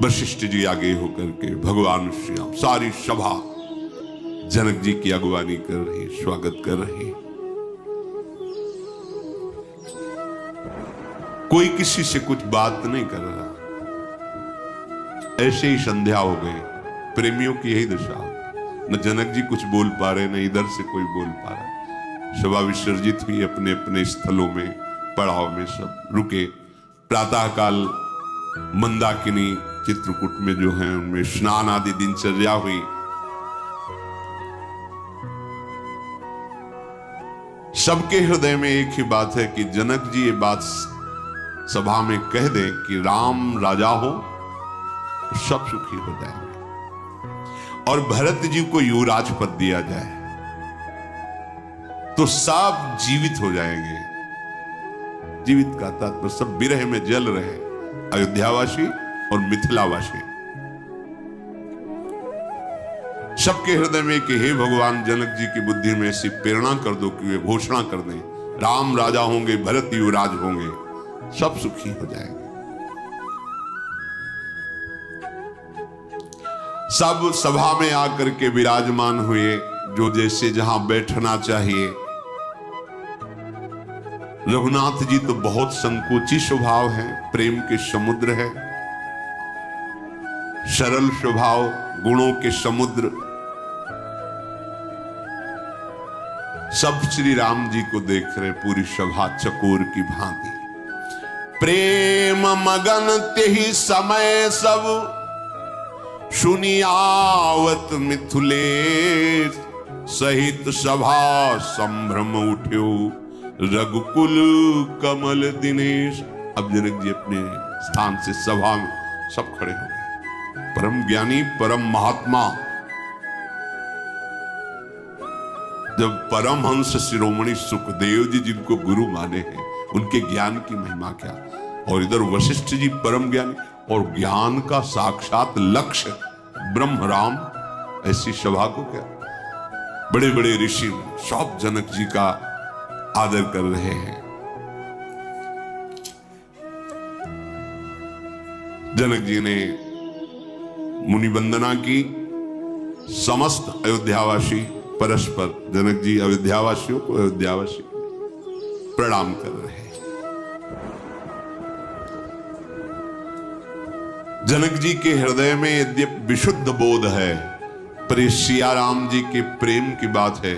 वशिष्ठ जी आगे होकर के भगवान श्री राम, सारी सभा जनक जी की अगवानी कर रही, स्वागत कर रही। कोई किसी से कुछ बात नहीं कर रहा। ऐसे ही संध्या हो गई। प्रेमियों की यही दशा, न जनक जी कुछ बोल पा रहे, न इधर से कोई बोल पा रहा। सभा विसर्जित हुई, अपने अपने स्थलों में, पड़ाव में सब रुके। प्रातःकाल मंदाकिनी चित्रकूट में जो है उनमें स्नान आदि दिनचर्या हुई। सबके हृदय में एक ही बात है कि जनक जी ये बात सभा में कह दें कि राम राजा हो तो सब सुखी हो जाएंगे, और भरत जी को युवराज पद दिया जाए तो सब जीवित हो जाएंगे। जीवित का तात्पर्य सब विरह में जल रहे, अयोध्यावासी और मिथिलावासी। सबके हृदय में कि हे भगवान, जनक जी की बुद्धि में ऐसी प्रेरणा कर दो कि वे घोषणा कर दें राम राजा होंगे, भरत युवराज होंगे, सब सुखी हो जाएंगे। सब सभा में आकर के विराजमान हुए, जो जैसे जहां बैठना चाहिए। रघुनाथ जी तो बहुत संकोची स्वभाव है, प्रेम के समुद्र है, सरल स्वभाव, गुणों के समुद्र। सब श्री राम जी को देख रहे, पूरी सभा चकोर की भांति। प्रेम मगन तेहि समय सब सुनियावत मिथुलेश, सहित सभा संभ्रम उठ्यो रघुकुल कमल दिनेश। अब जनक जी अपने स्थान से सभा में सब खड़े हो गए। परम ज्ञानी, परम महात्मा, जब परमहंस शिरोमणि सुखदेव जी जिनको गुरु माने हैं, उनके ज्ञान की महिमा क्या। और इधर वशिष्ठ जी परम ज्ञानी और ज्ञान का साक्षात लक्ष्य ब्रह्म राम, ऐसी सभा को क्या। बड़े बड़े ऋषि सब जनक जी का आदर कर रहे हैं। जनक जी ने मुनि वंदना की। समस्त अयोध्यावासी परस्पर, जनक जी अयोध्यावासियों को अयोध्यावासी प्रणाम कर रहे हैं। जनक जी के हृदय में यद्यपि विशुद्ध बोध है, पर ये सिया राम जी के प्रेम की बात है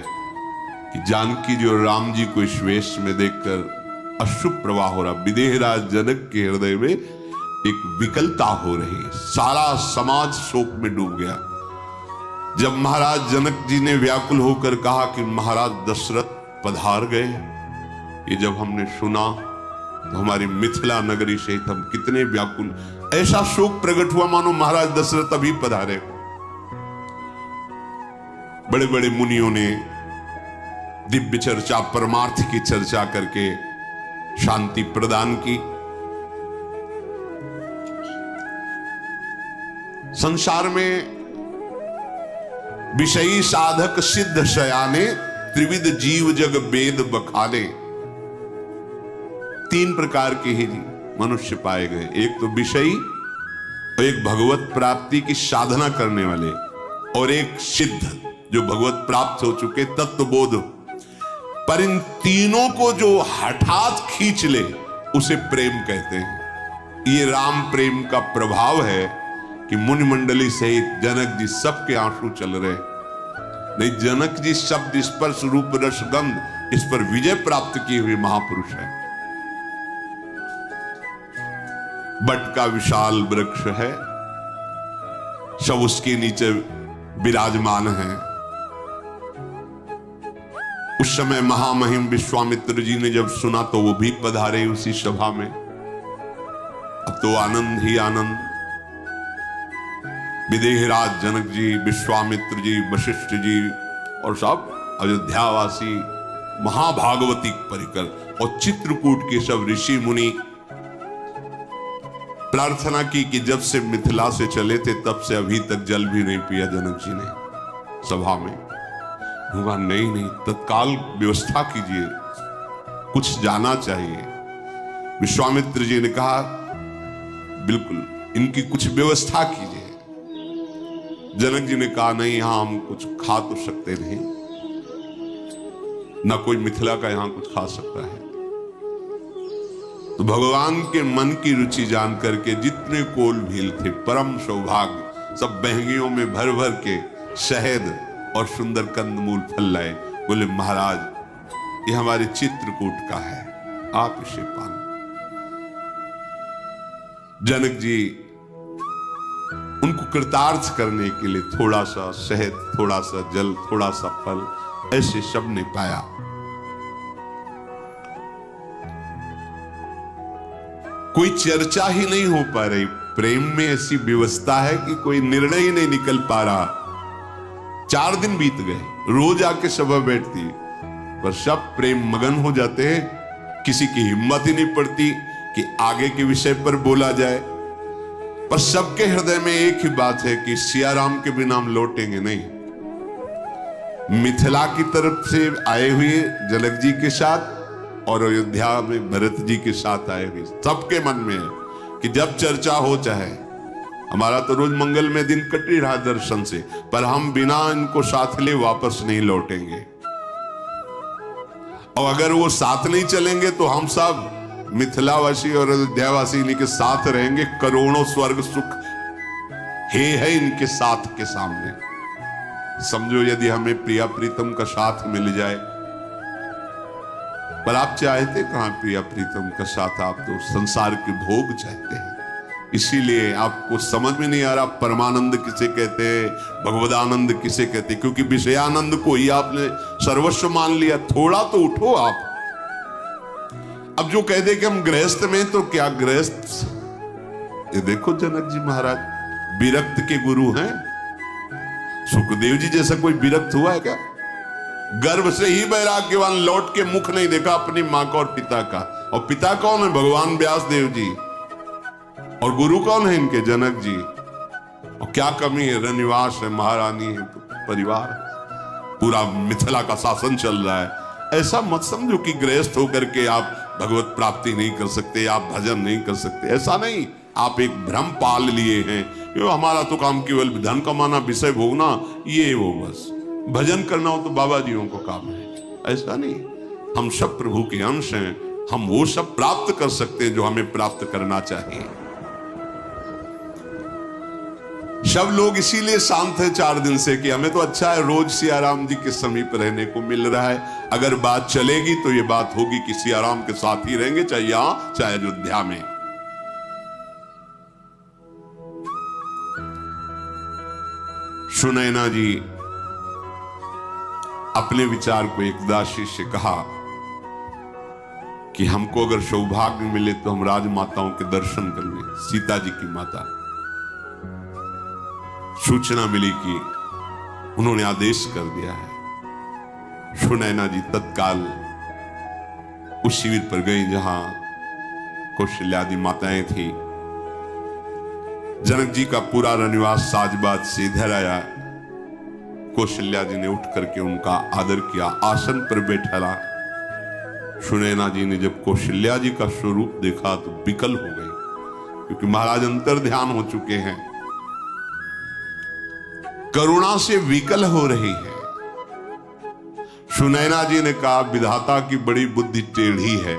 कि जानकी जी और राम जी को इस वेश में देखकर अश्रु प्रवाह हो रहा। विदेहराज जनक के हृदय में एक विकलता हो रही है। सारा समाज शोक में डूब गया। जब महाराज जनक जी ने व्याकुल होकर कहा कि महाराज दशरथ पधार गए, ये जब हमने सुना तो हमारी मिथिला नगरी सहित हम कितने व्याकुल, ऐसा शोक प्रकट हुआ मानो महाराज दशरथ अभी पधारे हो। बड़े बड़े मुनियों ने दिव्य चर्चा, परमार्थ की चर्चा करके शांति प्रदान की। संसार में विषयी साधक सिद्ध शयाने, त्रिविध जीव जग वेद बखाने। तीन प्रकार के ही मनुष्य पाए गए, एक तो विषयी, एक भगवत प्राप्ति की साधना करने वाले, और एक सिद्ध जो भगवत प्राप्त हो चुके, तत्वबोध। पर इन तीनों को जो हठात खींच ले उसे प्रेम कहते हैं। ये राम प्रेम का प्रभाव है कि मुनि मंडली सहित जनक जी सबके आंसू चल रहे। नहीं, जनक जी शब्द स्पर्श रूप रस गंध, इस पर विजय प्राप्त किए हुए महापुरुष है। बट का विशाल वृक्ष है, सब उसके नीचे विराजमान है। उस समय महामहिम विश्वामित्र जी ने जब सुना तो वो भी पधारे उसी सभा में। अब तो आनंद ही आनंद। विदेहराज जनक जी, विश्वामित्र जी, वशिष्ठ जी और सब अयोध्यावासी, महाभागवती परिकर और चित्रकूट के सब ऋषि मुनि प्रार्थना की कि जब से मिथिला से चले थे तब से अभी तक जल भी नहीं पिया जनक जी ने सभा में। होगा नहीं, तत्काल व्यवस्था कीजिए, कुछ जाना चाहिए। विश्वामित्र जी ने कहा बिल्कुल इनकी कुछ व्यवस्था कीजिए। जनक जी ने कहा नहीं, यहां हम कुछ खा तो सकते नहीं, ना कोई मिथिला का यहां कुछ खा सकता है। तो भगवान के मन की रुचि जान करके जितने कोल भील थे, परम सौभाग्य, सब बहंगियों में भर भर के शहद और सुंदर कंदमूल फल लाए। बोले महाराज, ये हमारे चित्रकूट का है, आप इसे पान। जनक जी उनको कृतार्थ करने के लिए थोड़ा सा शहद, थोड़ा सा जल, थोड़ा सा फल, ऐसे सब ने पाया। कोई चर्चा ही नहीं हो पा रही। प्रेम में ऐसी व्यवस्था है कि कोई निर्णय ही नहीं निकल पा रहा। 4 दिन बीत गए, रोज आके सभा बैठती, पर सब प्रेम मगन हो जाते हैं। किसी की हिम्मत ही नहीं पड़ती कि आगे के विषय पर बोला जाए। पर सबके हृदय में एक ही बात है कि सिया राम के बिना हम लौटेंगे नहीं। मिथिला की तरफ से आए हुए जनक जी के साथ और अयोध्या में भरत जी के साथ आए हुए सबके मन में है कि जब चर्चा हो, चाहे हमारा तो रोज मंगल में दिन कट ही रहा दर्शन से, पर हम बिना इनको साथ ले वापस नहीं लौटेंगे। और अगर वो साथ नहीं चलेंगे तो हम सब मिथिलावासी और अयोध्यावासी इनके साथ रहेंगे। करोड़ों स्वर्ग सुख है इनके साथ के सामने। समझो यदि हमें प्रिया प्रीतम का साथ मिल जाए, पर आप चाहते कहां प्रिया प्रीतम का साथ, आप तो संसार के भोग चाहते हैं। इसीलिए आपको समझ में नहीं आ रहा परमानंद किसे कहते हैं, भगवदानंद किसे कहते हैं, क्योंकि विषयानंद को ही आपने सर्वस्व मान लिया। थोड़ा तो उठो आप। अब जो कह दे कि हम गृहस्थ में, तो क्या गृहस्थ, ये देखो जनक जी महाराज विरक्त के गुरु हैं। सुखदेव जी जैसा कोई विरक्त हुआ है क्या? गर्भ से ही वैराग्यवान, लौट के मुख नहीं देखा अपनी मां का और पिता का। और पिता कौन है? भगवान व्यास देव जी। और गुरु कौन है इनके? जनक जी। और क्या कमी है? रनिवास है, महारानी है, परिवार, पूरा मिथिला का शासन चल रहा है। ऐसा मत समझो कि गृहस्थ होकर के आप भगवत प्राप्ति नहीं कर सकते, आप भजन नहीं कर सकते। ऐसा नहीं, आप एक भ्रम पाल लिए हैं, यो हमारा तो काम केवल धन कमाना, विषय भोगना, ये वो बस। भजन करना हो तो बाबा जियों को काम है। ऐसा नहीं, हम सब प्रभु के अंश हैं, हम वो सब प्राप्त कर सकते हैं जो हमें प्राप्त करना चाहिए। सब लोग इसीलिए शांत है 4 दिन से कि हमें तो अच्छा है, रोज सियाराम जी के समीप रहने को मिल रहा है। अगर बात चलेगी तो ये बात होगी कि सियाराम के साथ ही रहेंगे, चाहे यहां चाहे अयोध्या में। सुनैना जी अपने विचार को एक दासी से कहा कि हमको अगर सौभाग्य मिले तो हम राजमाताओं के दर्शन कर लें। सीता जी की माता, सूचना मिली कि उन्होंने आदेश कर दिया है। सुनैना जी तत्काल उस शिविर पर गई जहां कौशल्यादि माताएं थी। जनक जी का पूरा रनिवास साजबाज से इधर आया। कौशल्या जी ने उठ करके उनका आदर किया, आसन पर बैठाला। सुनैना जी ने जब कौशल्या जी का स्वरूप देखा तो विकल हो गई, क्योंकि महाराज अंतर ध्यान हो चुके हैं, करुणा से विकल हो रही है। सुनैना जी ने कहा विधाता की बड़ी बुद्धि टेढ़ी है।